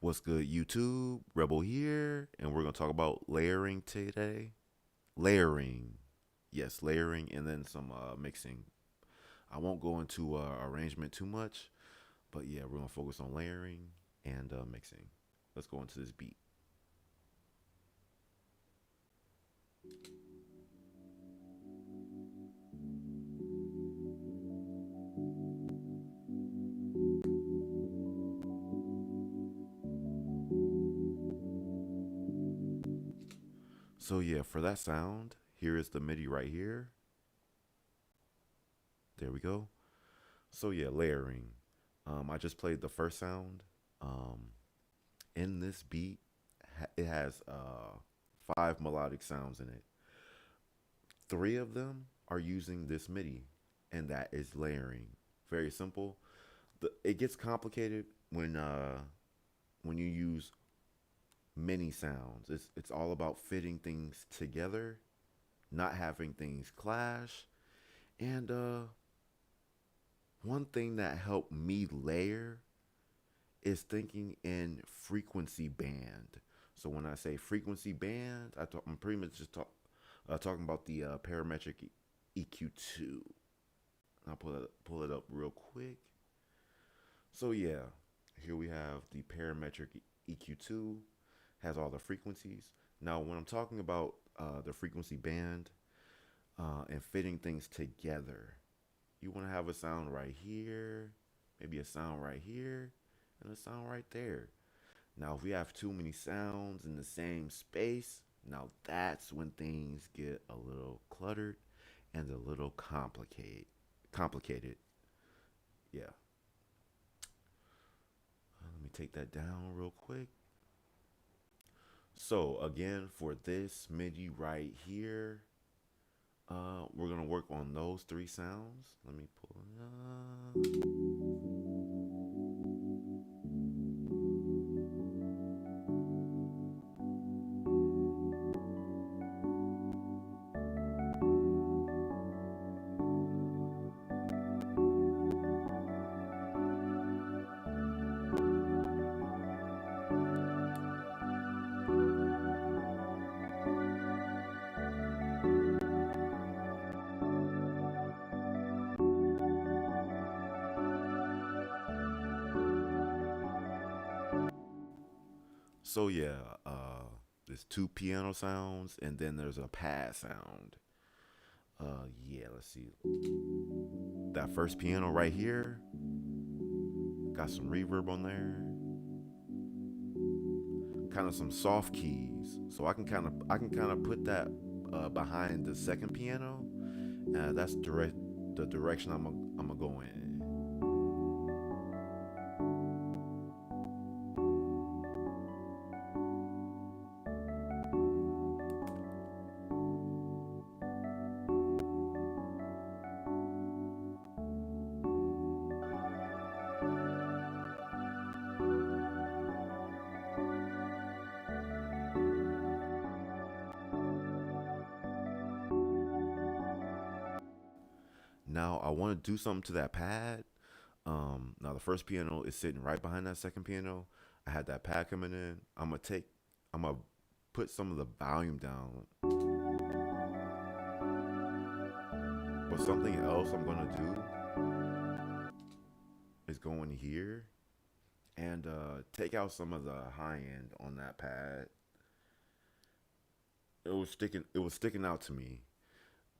What's good, YouTube? Rebel here, and we're gonna talk about layering today. Layering, yes, layering, and then some mixing. I won't go into arrangement too much, but yeah, we're gonna focus on layering and mixing. Let's go into this beat. So yeah, for that sound, here is the MIDI right here. There we go. So yeah, layering. I just played the first sound. Um, in this beat, it has five melodic sounds in it. Three of them are using this MIDI, and that is layering. Very simple. It gets complicated when you use many sounds. It's all about fitting things together, not having things clash. And one thing that helped me layer is thinking in frequency band. So when I say frequency band, I'm pretty much just talking about the parametric EQ2. I'll pull it up real quick. So yeah, here we have the parametric EQ2 has all the frequencies. Now, when I'm talking about the frequency band and fitting things together, you want to have a sound right here, maybe a sound right here, and a sound right there. Now, if we have too many sounds in the same space, now that's when things get a little cluttered and a little complicated. Complicated, yeah. Let me take that down real quick. So again, for this MIDI right here, we're gonna work on those three sounds. Let me pull it up. So yeah, there's two piano sounds and then there's a pad sound. Yeah, let's see. That first piano right here got some reverb on there, kind of some soft keys. So I can kind of put that behind the second piano. That's the direction I'm gonna go in. Now I want to do something to that pad. Now the first piano is sitting right behind that second piano. I had that pad coming in. I'm gonna put some of the volume down. But something else I'm gonna do is go in here and take out some of the high end on that pad. It was sticking out to me.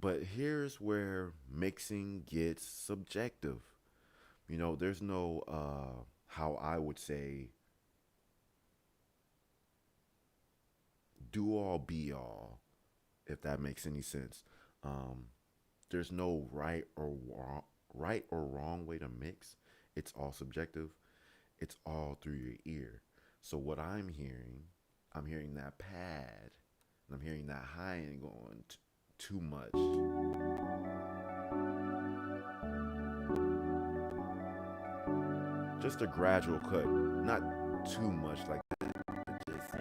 But here's where mixing gets subjective. There's no how I would say do all be all, if that makes any sense. Um, there's no right or wrong way to mix. It's all subjective. It's all through your ear. So what I'm hearing that pad, and I'm hearing that high end going too much. Just a gradual cut, not too much like that. Just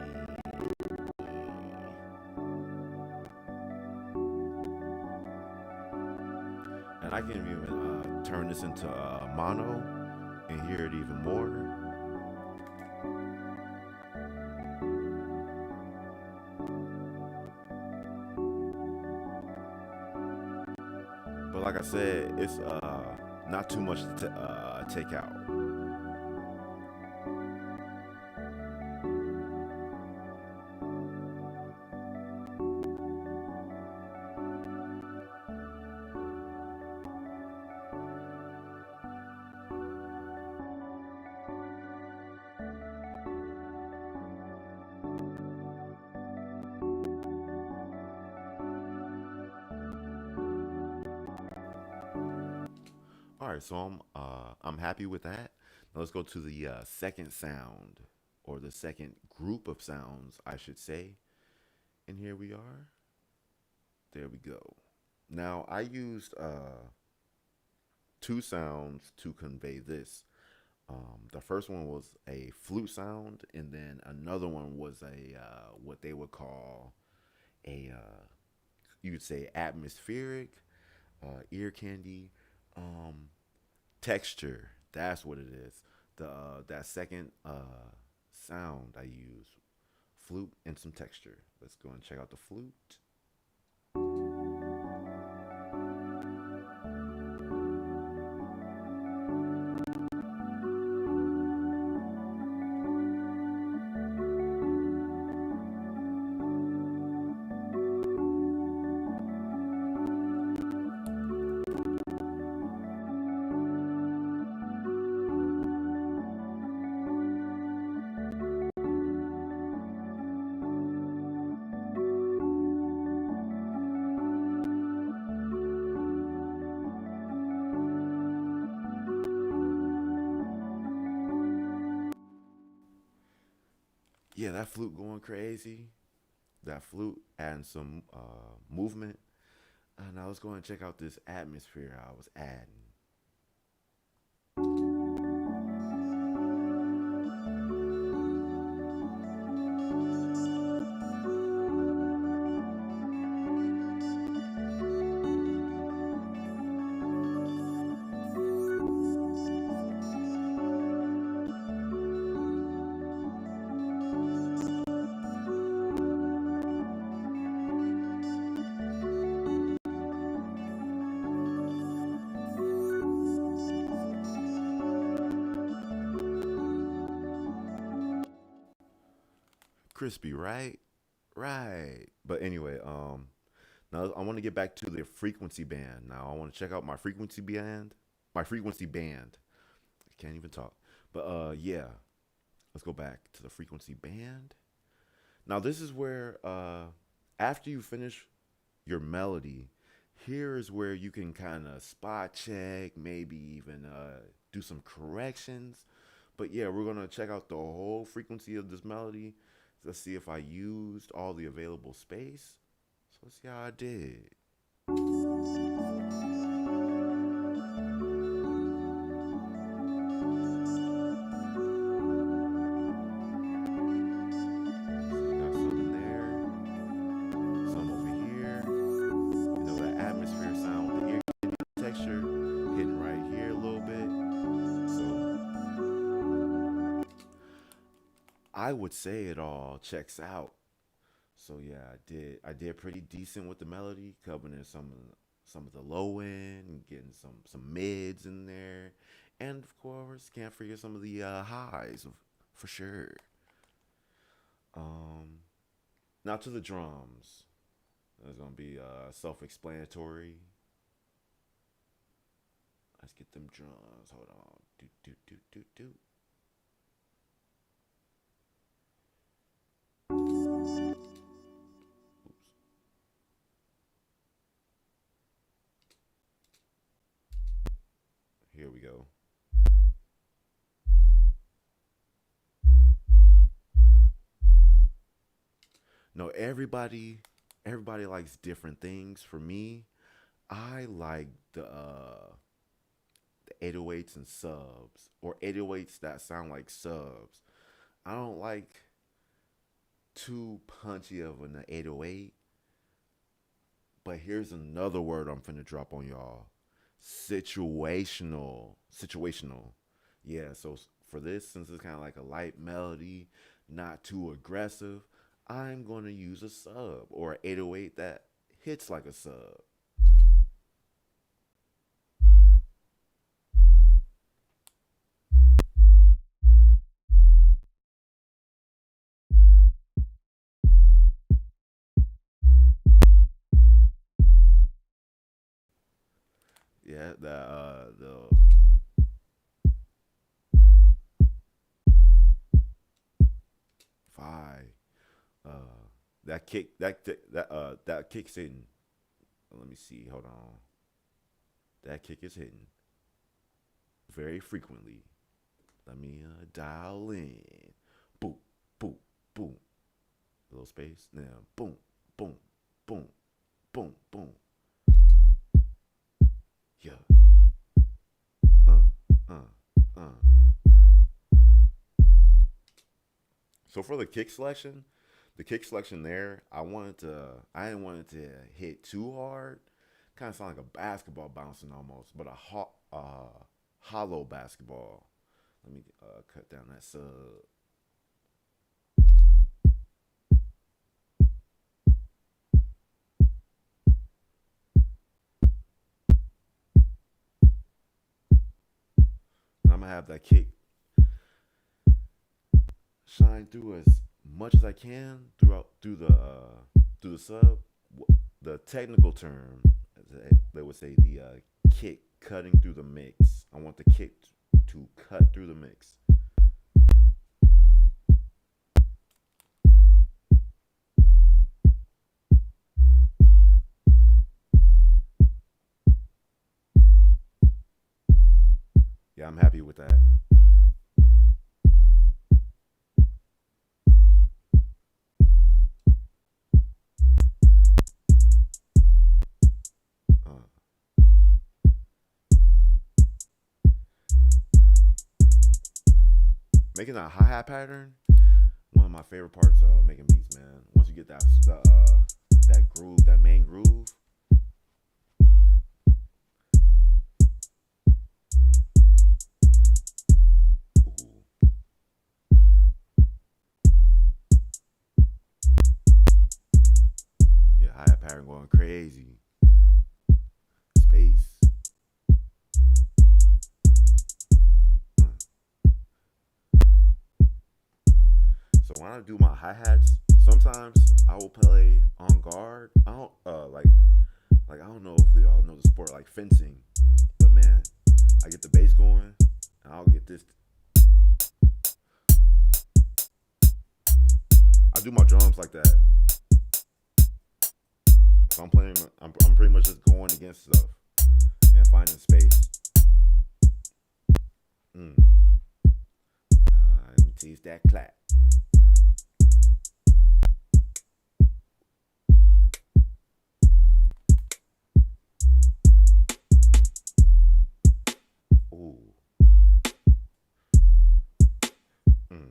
and I can even turn this into mono and hear it even more. like I said, it's not too much to take out. All right, so I'm happy with that. Now let's go to the second sound, or the second group of sounds, I should say. And here we are. There we go. Now I used two sounds to convey this. The first one was a flute sound, and then another one was a what they would call a you could say atmospheric, ear candy, um, texture. That's what it is. The that second sound I use, flute and some texture. Let's go and check out the flute. Yeah, that flute going crazy. That flute adding some movement. Now let's go and check out this atmosphere I was adding. Crispy, right? Right. But anyway, now I want to get back to the frequency band. Now I want to check out my frequency band. My frequency band. I can't even talk. But yeah, let's go back to the frequency band. Now this is where after you finish your melody, here is where you can kind of spot check, maybe even do some corrections. But yeah, we're gonna check out the whole frequency of this melody. Let's see if I used all the available space. So let's see how I did. So you got some in there, some over here. You know that atmosphere sound with the ear texture hitting right here a little bit. So I would say it all checks out. So yeah, I did pretty decent with the melody, covering in some of the low end, getting some mids in there, and of course can't forget some of the highs for sure. Um, Now to the drums. It's gonna be self-explanatory. Let's get them drums. Hold on. Do do do do do. Oops. Here we go. No, everybody likes different things. For me, I like the 808s and subs, or 808s that sound like subs. I don't like too punchy of an 808, but here's another word I'm finna drop on y'all. Situational. Situational. Yeah, so for this, since it's kind of like a light melody, not too aggressive, I'm going to use a sub or an 808 that hits like a sub. Yeah, the five that kick that kick's hitting. Let me see. Hold on. That kick is hitting very frequently. Let me dial in. Boom, boom, boom. A little space. Now, boom, boom, boom, boom, boom. Yeah. Uh, uh. So for the kick selection there, I didn't want it to hit too hard. Kind of sound like a basketball bouncing almost, but hollow basketball. Let me cut down that sub. And I'm gonna have that kick shine through as much as I can through the sub. The technical term, they would say, the kick cutting through the mix. I want the kick to cut through the mix. Yeah, I'm happy with that. Uh, Making a hi hat pattern, one of my favorite parts of making beats, man. Once you get that groove, that main groove. Ooh, yeah, hi hat pattern going crazy. Space. Uh. So when I do my hi hats, sometimes I will play on guard. I don't like I don't know if y'all know the sport like fencing, but man, I get the bass going, and I'll get this. I do my drums like that. If I'm playing, I'm pretty much just going against stuff and finding space. Mm. Let me tease that clap. Ooh. Mm.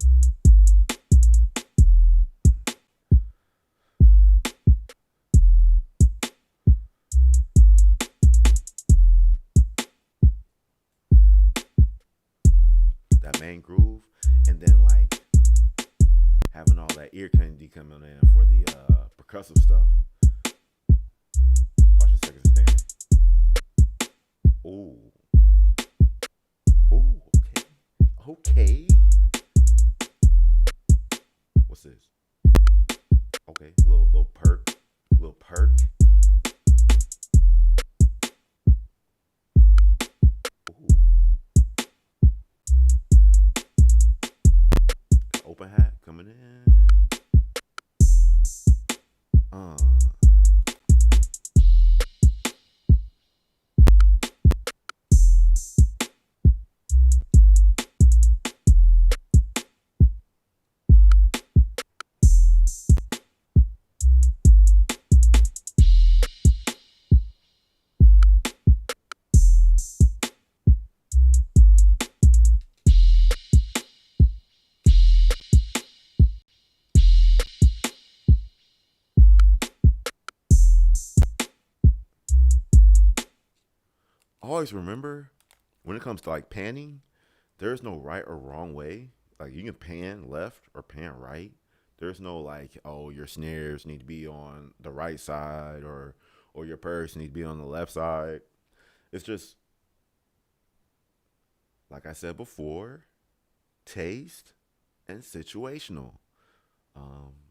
That main groove, and then like having all that ear candy coming in for the percussive stuff. Watch the seconds stand. Ooh, ooh, okay, okay. What's this? Okay, little perk. Ooh, open hat coming in. Uh, always remember when it comes to like panning, there's no right or wrong way. Like you can pan left or pan right. There's no like, oh, your snares need to be on the right side or your purse need to be on the left side. It's just like I said before, taste and situational.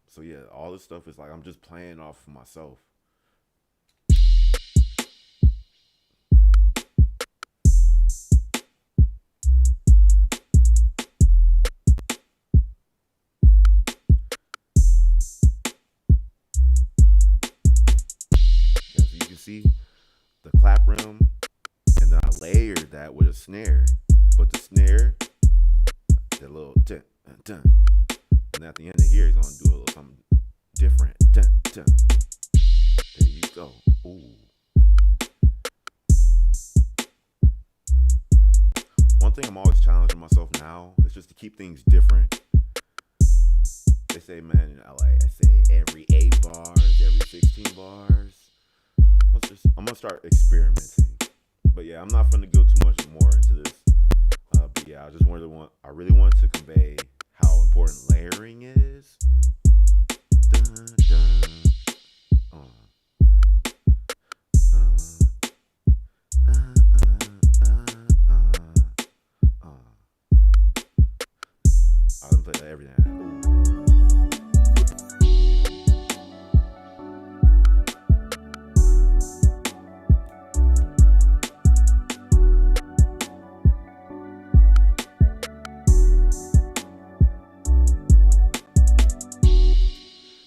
So yeah, all this stuff is like I'm just playing off of myself. frequency, the clap rim, and then I layered that with a snare. But the snare, that little dun, dun, and at the end of here, he's gonna do a little something different. Dun, dun. There you go. Ooh. One thing I'm always challenging myself now is just to keep things different. They say, man, in LA, I say every 8 bars, every 16 bars. I'm gonna start experimenting. But yeah, I'm not gonna go too much more into this. But yeah, I really wanted to convey how important layering is. Dun, dun. I done play that every night.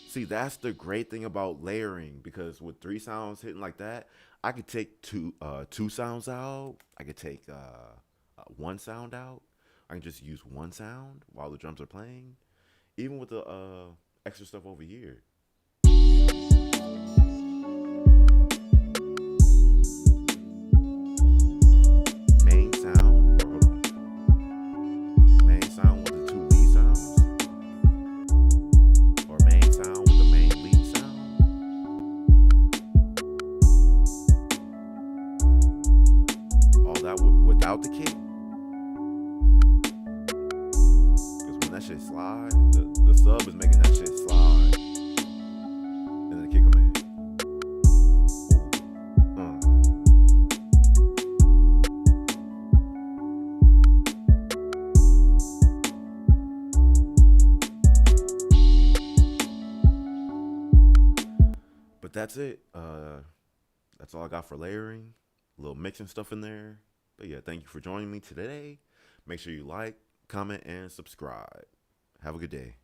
See, that's the great thing about layering, because with 3 sounds hitting like that, I could take two sounds out. I could take 1 sound out. I can just use 1 sound while the drums are playing, even with the extra stuff over here. Main sound, or hold on. Main sound with the 2 lead sounds, or main sound with the main lead sound. All that without the kick. That shit slide. The sub is making that shit slide, and then the kick come in. But that's it. That's all I got for layering. A little mixing stuff in there. But yeah, thank you for joining me today. Make sure you like, comment, and subscribe. Have a good day.